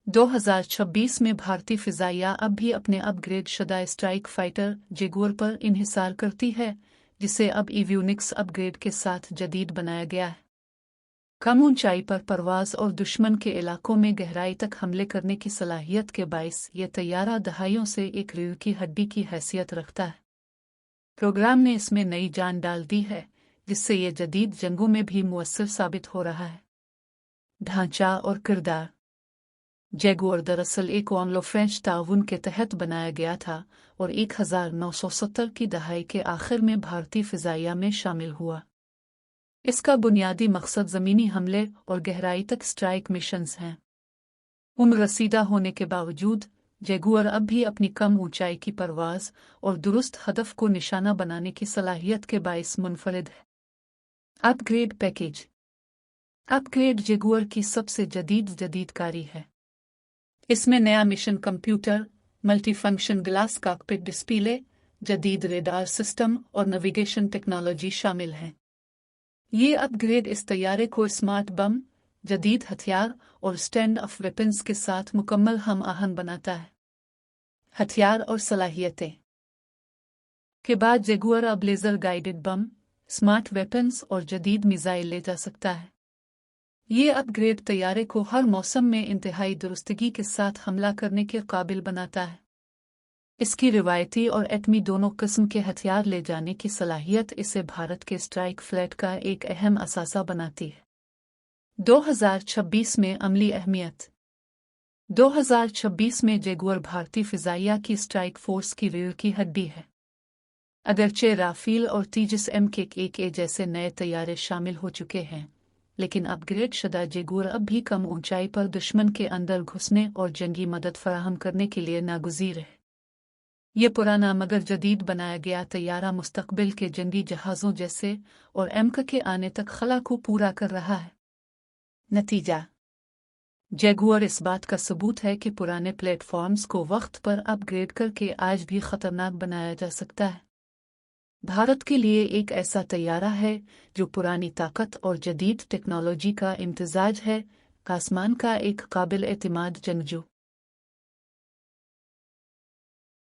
2026 में भारतीय फिजाइया अब भी अपने अपग्रेड शुदा स्ट्राइक फाइटर जगुआर पर इन्हिसार करती है, जिसे अब एवियोनिक्स अपग्रेड के साथ जदीद बनाया गया है। कम ऊंचाई पर परवाज और दुश्मन के इलाकों में गहराई तक हमले करने की सलाहियत के बाइस ये तैयारा दहाइयों से एक रीढ़ की हड्डी की हैसियत रखता है। प्रोग्राम ने इसमें नई जान डाल दी है, जिससे ये जदीद जंगों में भी मुअस्सर साबित हो रहा है। ढांचा और किरदार। जगुआर दरअसल एक एंग्लो फ्रेंच ताउन के तहत बनाया गया था और 1970 की दहाई के आखिर में भारतीय फिजाइया में शामिल हुआ। इसका बुनियादी मकसद ज़मीनी हमले और गहराई तक स्ट्राइक मिशंस हैं। उम्र रसीदा होने के बावजूद जगुआर अब भी अपनी कम ऊंचाई की परवाज़ और दुरुस्त हदफ को निशाना बनाने की सलाहियत के बाइस मुनफरिद है। Upgrade package. अपग्रेड जगुआर की सबसे जदीद कारी है। इसमें नया mission computer, multifunction glass cockpit display, जदीद रेडार सिस्टम और नेविगेशन टेक्नोलॉजी शामिल हैं। ये अपग्रेड इस तैयारे को स्मार्ट बम, जदीद हथियार और स्टैंड ऑफ वेपन्स के साथ मुकम्मल हम आहंग बनाता है। हथियार और सलाहियतें के बाद जगुआर अब laser guided bomb, smart weapons और जदीद मिसाइल ले जा सकता है। ये अपग्रेड तैयारे को हर मौसम में इंतहाई दुरुस्तगी के साथ हमला करने के काबिल बनाता है। इसकी रिवायती और एटमी दोनों किस्म के हथियार ले जाने की सलाहियत इसे भारत के स्ट्राइक फ्लीट का एक अहम असासा बनाती है। 2026 में अमली अहमियत। 2026 में जगुआर भारतीय फिजाइया की स्ट्राइक फोर्स की रीढ़ की हड्डी है। अगरचे राफेल और तेजस MK-1A जैसे नए तैयारे शामिल हो चुके हैं, लेकिन अपग्रेड शुदा जगुआर अब भी कम ऊंचाई पर दुश्मन के अंदर घुसने और जंगी मदद फराहम करने के लिए नागुज़ीर है। ये पुराना मगर जदीद बनाया गया तैयारा मुस्तकबिल के जंगी जहाज़ों जैसे और MK के आने तक खला को पूरा कर रहा है। नतीजा। जगुआर इस बात का सबूत है कि पुराने प्लेटफॉर्म्स को वक्त पर अपग्रेड करके आज भी खतरनाक बनाया जा सकता है। भारत के लिए एक ऐसा तैयारा है जो पुरानी ताकत और जदीद टेक्नोलॉजी का इम्तिजाज है, आसमान का एक काबिल एतमाद जंगजू।